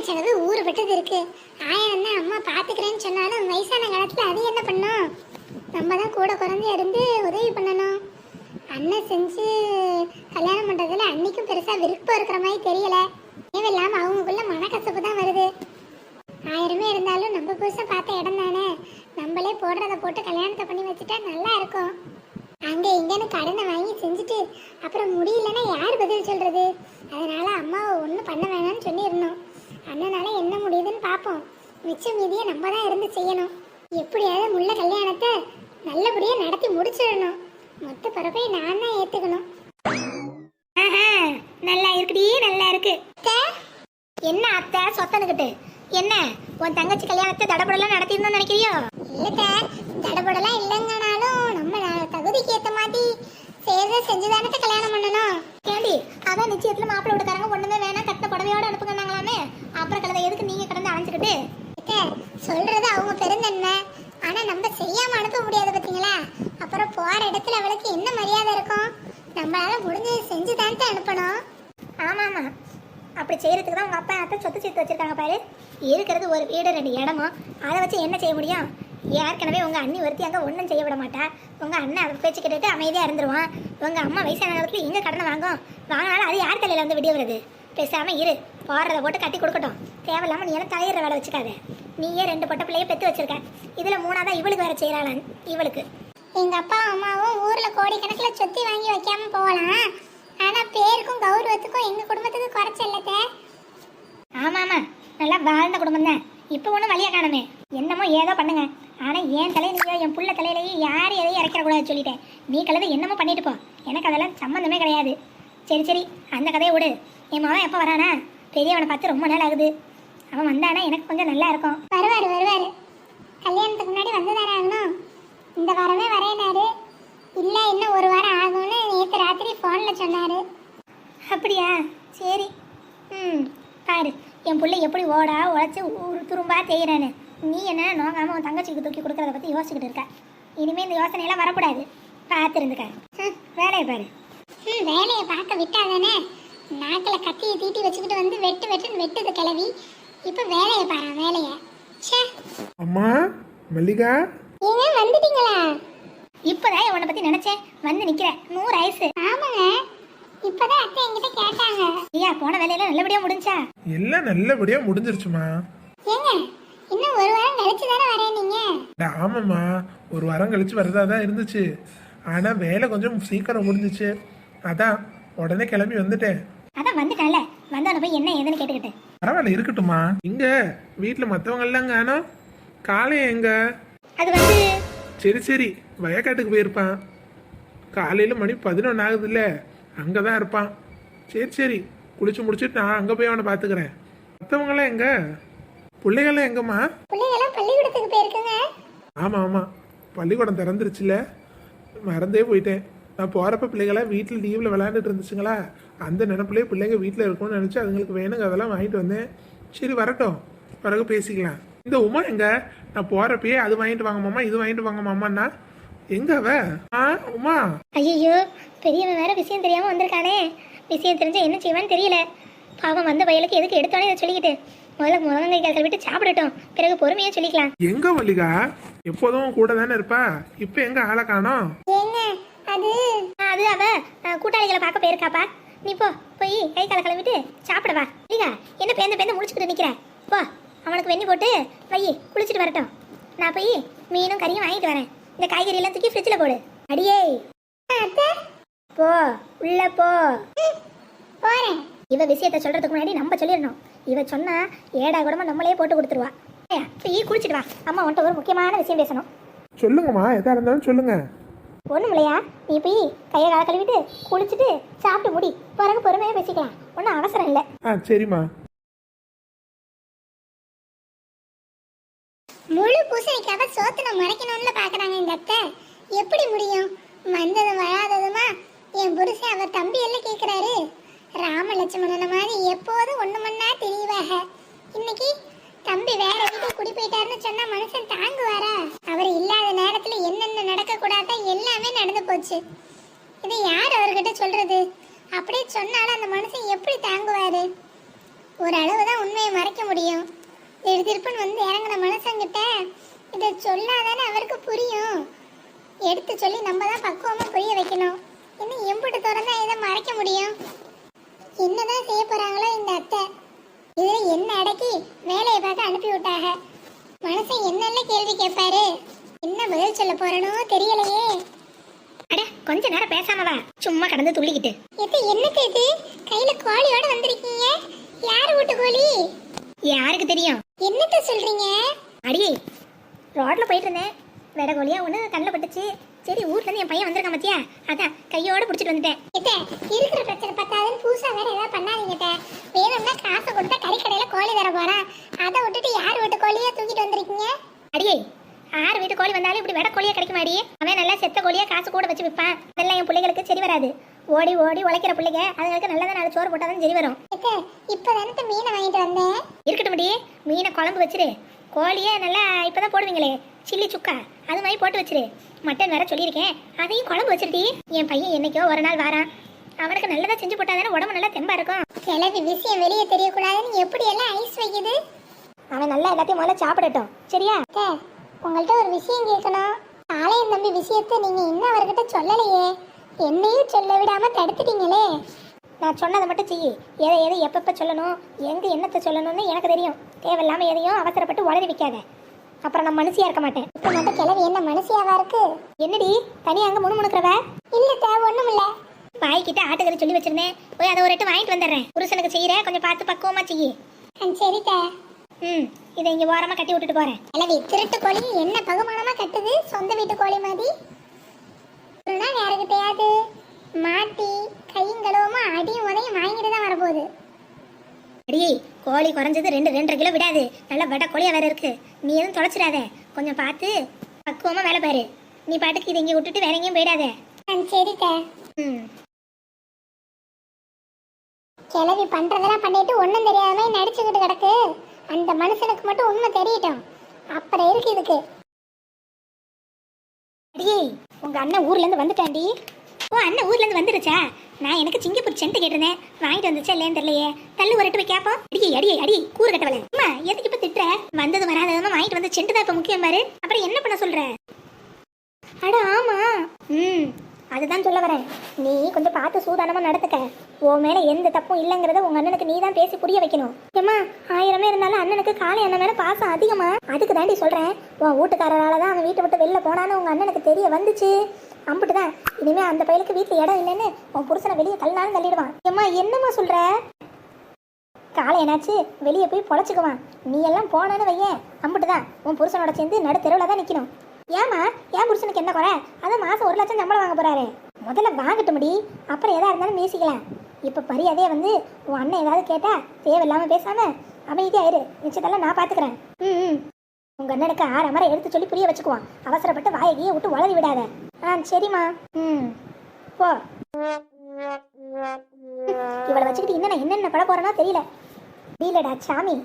செலவு ஊரு விட்டது இருக்கு. ஆயிரம் தான் அம்மா பாத்துக்கிறேன்னு சொன்னாலும் வயசான காலத்துல அது என்ன பண்ணும்? நம்ம தான் கூட குறைஞ்சு இருந்து உதவி பண்ணணும். அண்ணன் செஞ்சு கல்யாணம் பண்றதுல அன்னைக்கும் பெருசா விருப்பம் இருக்கிற மாதிரி தெரியல. தேவையில்லாம அவங்களுக்குள்ள மனக்கசப்பு தான் வருது. ஆயிரமே இருந்தாலும் நம்ம புதுசா பார்த்த இடம் தானே, நம்மளே போடுறத போட்டு கல்யாணத்தை பண்ணி வச்சுட்டா நல்லா இருக்கும். அங்கே இங்கன்னு கடனை வாங்கி செஞ்சுட்டு அப்புறம் முடியலன்னா யார் பதில் சொல்றது? அதனால அம்மாவை ஒன்றும் பண்ண வேணாம்னு சொல்லிடணும். அண்ணனால என்ன முடியுதுன்னு பார்ப்போம். மிச்சம் மீதியை நம்ம தான் இருந்து செய்யணும். எப்படியாவது முள்ள கல்யாணத்தை நல்லபடியாக நடத்தி முடிச்சிடணும். மொத்த பரப்பை நான் தான் ஏற்றுக்கணும். நல்லா இருக்குடி, நல்லா இருக்கு. என்ன அத்தை சொத்தனுக்கிட்டு என்ன உன் தங்கச்சி கல்யாணத்தை தடபடலாம் நடத்திருந்தோம்னு நினைக்கிறியோ? இல்ல தடபடலாம் இல்லைங்கனாலும் நம்ம தகுதிக்கு ஏற்ற மாதிரி செஞ்சுதானே கல்யாணம் பண்ணணும். கேண்டி அதான் நிச்சயத்துல மாப்பிள்ளை வீட்டுக்காரங்க ஒண்ணுமே வேணாம், கட்டின புடவையோட அனுப்புங்கன்னாங்களாமே. அப்புறம் கலதை எதுக்கு நீங்க கடந்து அலைஞ்சுக்கிட்டு? சொல்றது அவங்க பெருந்தன்மை, ஆனா நம்ம செய்யாம அனுப்ப முடியாது பாத்தீங்களா? அப்புறம் போற இடத்துல அவளுக்கு என்ன மரியாதை இருக்கும்? நம்மளால முடிஞ்சது செஞ்சுதான் அனுப்பணும். ஆமா ஆமா, அப்படி செய்யறதுக்கு தான் உங்க அப்பா அத்தை சொத்து சேர்த்து வச்சிருக்காங்க பாரு. இருக்கிறது ஒரு வீடு 2 இடமும், அதை வச்சு என்ன செய்ய முடியும்? ஏற்கனவே உங்க அண்ணி ஒருத்தி அங்கே ஒன்றும் செய்ய விட மாட்டா. உங்க அண்ணன் அதை பேச்சு கேட்டுட்டு அமைதியாக இருந்துருவான். உங்க அம்மா வயசான காலத்துல எங்க கடனை வாங்கினாலும் அது யார் தலையில வந்து விடிய வருது? பேசாம இரு, போடுறத போட்டு கட்டி கொடுக்கட்டும். தேவையில்லாம நீ எல்லாம் தலையிற வேலை வச்சுக்காத. நீயே 2 பொட்ட பிள்ளைய பெற்று வச்சிருக்க, இதுல 3ஆவதா இவளுக்கு வேற செய்யறாளான். இவளுக்கு எங்க அப்பா அம்மாவும் ஊர்ல கோடிக்கணக்கில் சொத்தி வாங்கி வைக்காம போகலாம், ஆனா பேருக்கும் கௌரவத்துக்கும் எங்க குடும்பத்துக்கு குறைச்சல்லத. ஆமா ஆமா, நல்லா வாழ்ந்த குடும்பம் தான். இப்போ ஒன்றும் வழியா காணுமே. என்னமோ ஏதோ பண்ணுங்க, ஆனா என் தலையிலையோ என் புள்ள தலையிலையோ யாரும் எதையும் இறக்கிடக்கூடாது சொல்லிட்டேன். நீ கலவை என்னமோ பண்ணிட்டு போ, எனக்கு அதெல்லாம் சம்மந்தமே கிடையாது. சரி சரி, அந்த கதையை விடு. என் மகன் எப்போ வரானா? பெரியவனை பார்த்து ரொம்ப நாள் ஆகுது. அவன் வந்தானா எனக்கு கொஞ்சம் நல்லா இருக்கும். வருவாரு கல்யாணத்துக்கு முன்னாடி வந்துதானே ஆகணும். இந்த வாரமே வரையினாரு. இல்லை இன்னும் 1 வாரம் ஆகும்னு நேற்று ராத்திரி ஃபோனில் சொன்னார். அப்படியா? சரி. பாரு என் பிள்ளை எப்படி ஓடா உழைச்சி துரும்பா செய்கிறானு. நீ என்ன நோக்காமல் உன் தங்கச்சிக்கு தூக்கி கொடுக்குறத பற்றி யோசிச்சுக்கிட்டு இருக்க. இனிமேல் இந்த யோசனையெல்லாம் வரக்கூடாது. பார்த்துருந்துக்க. வேலையை பாரு. வேலையை பார்க்க விட்டாதானே? நாக்கில் கத்தியை தீட்டி வச்சுக்கிட்டு வந்து வெட்டுன்னு வெட்டுது கிளவி. இப்போ வேலையை பாரு, வேலையை. அம்மா மல்லிகா, ஏங்க வந்துட்டீங்களா? இப்போதான் உன்னை பற்றி நினச்சேன், வந்து நிற்கிறேன். 100 வயசு. ஆமாங்க, இப்போதான் அத்தை என்கிட்ட கேட்டாங்க. ஐயா போன வேலையெல்லாம் நல்லபடியாக முடிஞ்சா? எல்லாம் நல்லபடியா முடிஞ்சிருச்சுமா. ஏங்க இன்னும் 1 வாரம் கழிச்சு தானே வரேன் நீங்க? ஆமாம்மா, 1 வாரம் கழிச்சு வரதா தான் இருந்துச்சு. ஆனா வேலை கொஞ்சம் சீக்கிரம் முடிஞ்சிச்சு, அதான் உடனே கிளம்பி வந்துட்டேன். அதான் வந்துட்டேன்ல, வந்தவன போய் என்ன ஏதுன்னு கேட்டுக்கிட்டேன். பரவாயில்ல இருக்கட்டுமா. இங்க வீட்டுல மத்தவங்க எல்லாம் காணோம். காலைய எங்க? அது வந்து சரி வயக்காட்டுக்கு போயிருப்பான். காலையில மணி 11 ஆகுதுல்ல, அங்கதான் இருப்பான். சரி குளிச்சு முடிச்சுட்டு நான் அங்க போய் அவனை பாத்துக்கிறேன். மத்தவங்க எல்லாம் எங்க? பிள்ளைகள்லாம் எங்கம்மா? பிள்ளைகள்லாம் பள்ளிக்கூடத்துக்கு போயிருக்குங்க. ஆமா பள்ளிக்கூடம் திறந்துருச்சுல, மறந்தே போயிட்டேன். நான் போறப்ப பிள்ளைகளாம் வீட்டில் லீவ்ல விளையாண்டுட்டு இருந்துச்சுங்களா, அந்த நினைப்புலேயே பிள்ளைங்க வீட்டில் இருக்கும்னு நினைச்சு அதுங்களுக்கு வேணுங்க அதெல்லாம் வாங்கிட்டு வந்தேன். சரி வரட்டும், பிறகு பேசிக்கலாம். இந்த உமா எங்க? நான் போறப்பயே அது வாங்கிட்டு வாங்க மாமா, இது வாங்கிட்டு வாங்க மாமான்னா எங்க அவ? உமா. ஐயோ, பெரியவன் வேற விஷயம் தெரியாம வந்திருக்கானே. விஷயம் தெரிஞ்சா என்ன செய்வான்னு தெரியல. பாவம் வந்த வயலுக்கு எதுக்கு எடுத்தோன்னே இதை சொல்லிக்கிட்டு. முதல்ல முழங்கை கால்கள் விட்டு சாப்பிடட்டும், பிறகு பொறுமையா சொல்லிக்கலாம். எங்க மல்லிகா? எப்போதும் கூட தானே இருப்பா, இப்ப எங்க ஆளை காணோம்? அது அவ கூட்டாளிகளை பார்க்க போயிருக்காப்பா. நீ போய் கை காலை கிளம்பிட்டு சாப்பிடவா. இல்லையா என்ன பேந்த முடிச்சுக்கிட்டு நிக்கிற? போ, அவனுக்கு வெண்ணி போட்டு வை, குளிச்சுட்டு வரட்டும். நான் போய் மீனும் கறியும் வாங்கிட்டு வரேன். இந்த காய்கறி எல்லாம் தூக்கி ஃப்ரிட்ஜில் போடு. அடியே போ, உள்ள போ. போறேன். இவ விஷயத்த சொல்றதுக்கு முன்னாடி நம்ம சொல்லிடணும். இவ சொன்னா ஏடா கூடமா நம்மளே போட்டு கொடுத்துருவா. போய் குளிச்சுட்டு வா, அம்மா உன்ட்ட ஒரு முக்கியமான விஷயம் பேசணும். சொல்லுங்கம்மா, எதா இருந்தாலும் சொல்லுங்க. ஒண்ணும் இல்லையா, நீ போய் கையை காலை கழுவிட்டு குளிச்சுட்டு சாப்பிட்டு முடி, பிறகு பொறுமையா பேசிக்கலாம். ஒன்றும் அவசரம் இல்லை. சரிம்மா. முழு பூசணிக்காக சோத்துல மறைக்கணும்னு பாக்குறாங்க இந்த அத்தை. எப்படி முடியும்? வந்ததும் வராததுமா என் புருஷன் அவர் தம்பி எல்லாம் கேட்கிறாரு. ராமலட்சுமணன மாதிரி எப்போதும் ஒண்ணு மண்ணா தெரியவாக. இன்னைக்கு தம்பி வேற வீட்டுக்கு குடி போயிட்டாருன்னு சொன்னா மனுஷன் தாங்குவாரா? அவர் இல்லாத நேரத்துல என்னென்ன நடக்க கூடாதோ எல்லாமே நடந்து போச்சு. இதை யார் அவர்கிட்ட சொல்றது? அப்படியே சொன்னாலும் அந்த மனுஷன் எப்படி தாங்குவாரு? ஒரு அளவு தான் உண்மையை மறைக்க முடியும். திருப்பன் வந்து இறங்குன மனுஷங்கிட்ட இதை சொல்லாதானே அவருக்கு புரியும். எடுத்து சொல்லி நம்ம தான் பக்குவமா புரிய வைக்கணும். இன்னும் எம்பிட்டு திறந்தா இதை மறைக்க முடியும்? என்னதான் செய்ய போறாங்களோ இந்த அத்தை. இதுல என்ன அடக்கி வேலையை பார்த்து அனுப்பி விட்டாங்க. மனுஷன் என்னென்ன கேள்வி கேட்பாரு, என்ன பதில் சொல்ல போறனோ தெரியலையே. அட கொஞ்ச நேரம் பேசாம வா, சும்மா கடந்து துள்ளிக்கிட்டு. இது என்னது இது? கையில கோழியோட வந்திருக்கீங்க. யாரு வீட்டு கோழி? யாருக்கு தெரியும்? என்னத்த சொல்றீங்க? அடியே, ரோட்ல போயிட்டு இருந்தேன், வெட கோழியா ஒண்ணு கண்ணில் பட்டுச்சு. சரி, ஊர்ல இருந்து என் பையன் வந்திருக்கான் மத்தியா, அதான் கையோட பிடிச்சிட்டு வந்துட்டேன். இருக்கிற பிரச்சனை பத்தாதுன்னு புதுசா வேற ஏதாவது பண்ணாதீங்க. வேணும்னா காசை கொடுத்தா கறி கடையில கோழி தர போறான். அதை விட்டுட்டு யார் வீட்டு கோழியா தூக்கிட்டு வந்திருக்கீங்க? அடியே, 6 வீட்டு கோழி வந்தாலும் இப்படி வெட கோழியா கிடைக்குமாடி? அவன் நல்லா செத்த கோழியா காசு கூட வச்சு விற்பான். அதெல்லாம் என் பிள்ளைகளுக்கு சரி வராது. ஓடி ஓடி உழைக்கிற பிள்ளைங்க, அதுங்களுக்கு நல்லதான் 4 சோறு போட்டாதான் சரி வரும். இப்பதானே மீனை வாங்கிட்டு வந்தேன். இருக்கட்டும் முடி, மீனை குழம்பு வச்சிரு. கோழியை நல்லா இப்பதான் போடுவீங்களே சில்லி சுக்கா, அது மாதிரி போட்டு வச்சிரு. மட்டன் வேற சொல்லியிருக்கேன், அதையும் குழம்பு வச்சிருடி. என் பையன் என்னைக்கோ ஒரு நாள் வாரான், அவனுக்கு நல்லதா செஞ்சு போட்டாதானே உடம்பு நல்லா தெம்பா இருக்கும். கிளவி விஷயம் வெளியே தெரியக்கூடாதுன்னு எப்படி எல்லாம் ஐஸ் வைக்குது. அவன் நல்லா எல்லாத்தையும் முதல்ல சாப்பிடட்டும், சரியா? உங்கள்கிட்ட ஒரு விஷயம் கேட்கணும். ஆலயம் தம்பி விஷயத்தை நீங்க இன்னும் அவர்கிட்ட சொல்லலையே. என்னையும் சொல்ல விடாம தடுத்துட்டீங்களே. நான் சொன்னதை மட்டும் செய்யி. எதை எதை எப்பப்போ சொல்லணும், எங்கே என்னத்தை சொல்லணும்னு எனக்கு தெரியும். தேவையில்லாமல் எதையும் அவசரப்பட்டு உளறி வைக்காத, அப்புறம் நான் மனுஷியா இருக்க மாட்டேன். இப்போ மட்டும் கிளவி என்ன மனுஷியாவா இருக்கு? என்னடி தனியாக அங்கே முணுமுணுக்கிறவ? இல்ல ஒண்ணும் இல்ல. பாய்கிட்ட ஆட்டுக்கறி சொல்லி வச்சிருந்தேன், போய் அதை ஒரு 8 வாங்கிட்டு வந்துடுறேன். புருஷனுக்கு செய்கிற கொஞ்சம் பார்த்து பக்குவமா செய்யி. சரிக்கா. இதை இங்கே ஓரமாக கட்டி விட்டுட்டு போகிறேன். கிளவி திருட்டு கோழி என்ன பகுமானமா கட்டுது, சொந்த வீட்டு கோழி மாதிரி. ஒரு நாள் யாருக்கிட்டையாவது மாட்டி கையுங்களவுமா அடியும் உதையும் வாங்கிட்டு தான் வரப்போகுது. அடியே, கோழி குறைஞ்சது 2-2.5 கிலோ விடாது. நல்லா வெட கோழியா வேற இருக்கு. நீ எதுவும் தொலைச்சிடாத, கொஞ்சம் பார்த்து பக்குவமா வேலை பாரு. நீ பாட்டுக்கு இதை இங்கே விட்டுட்டு வேற எங்கேயும் போயிடாத. சரிக்கா. கிளவி பண்றதெல்லாம் பண்ணிட்டு ஒன்றும் தெரியாத மாதிரி நடிச்சுக்கிட்டு கிடக்கு. அந்த மனுஷனுக்கு மட்டும் உண்மை தெரியட்டும், அப்புறம் இருக்கு இதுக்கு. அடியே, உங்க அண்ணன் ஊர்ல இருந்து வந்துட்டாண்டி. ஓ, அண்ணன் ஊர்ல இருந்து வந்துருச்சா? நான் எனக்கு சிங்கப்பூர் சென்ட் கேட்டிருந்தேன், வாங்கிட்டு வந்துச்சா இல்லைன்னு தெரியலையே. தள்ளு வரட்டு போய் கேப்போம். அடியே கூறு கட்டவள. அம்மா எதுக்கு இப்ப திட்டுற? வந்தது வராதமா வாங்கிட்டு வந்து சென்ட் தான் இப்ப முக்கியம் பாரு. அப்புறம் என்ன பண்ண சொல்ற? அட ஆமா, அதுதான் சொல்ல வரேன். நீ கொஞ்சம் பார்த்து சூதானமா நடத்துக்க. உன் மேல எந்த தப்பும் இல்லைங்கிறத உங்க அண்ணனுக்கு நீ தான் பேசி புரிய வைக்கணும். ஏமா, 1000 இருந்தாலும் அண்ணனுக்கு காளை அண்ணன் மேல பாசம் அதிகமா. அதுக்கு தாண்டி சொல்றேன். உன் வீட்டுக்காரரால தான் அவன் வீட்டை விட்டு வெளில போனான்னு உங்க அண்ணனுக்கு தெரிய வந்துச்சு. அம்பிட்டுதான். இனிமே அந்த பையலுக்கு வீட்டுல இடம் இல்லைன்னு உன் புருஷனை வெளியே தள்ளினாலும் தள்ளிடுவான். ஏம்மா என்னம்மா சொல்ற? காலை என்னாச்சு, வெளியே போய் பொழைச்சிக்குவான். நீ எல்லாம் போனான்னு வையேன், அம்பிட்டுதான். உன் புருஷனோட சேர்ந்து நடு தெருவில் தான் நிற்கணும். ஏமா, என் புருஷனுக்கு என்ன குறை? அதான் மாதம் 1 லட்சம் சம்பளம் வாங்க போறாரு. முதல்ல வாங்கிட்டு முடி, அப்புறம் எதா இருந்தாலும் பேசிக்கலாம். இப்போ மரியாதையே வந்து உன் அண்ணன் ஏதாவது கேட்டா தேவையில்லாமல் பேசாம அமைதியாயிரு. நிச்சயத்தெல்லாம் நான் பார்த்துக்கிறேன். உங்க அண்ணனுக்கு 6 அமரை எடுத்து சொல்லி புரிய வச்சுக்குவான். அவசரப்பட்டு வாயகியை விட்டு வளரி விடாத. சரிம்மா. போ. இவளை வச்சுக்கிட்டு இன்னும் நான் என்னென்ன பட போறேன்னா தெரியல. சாமி.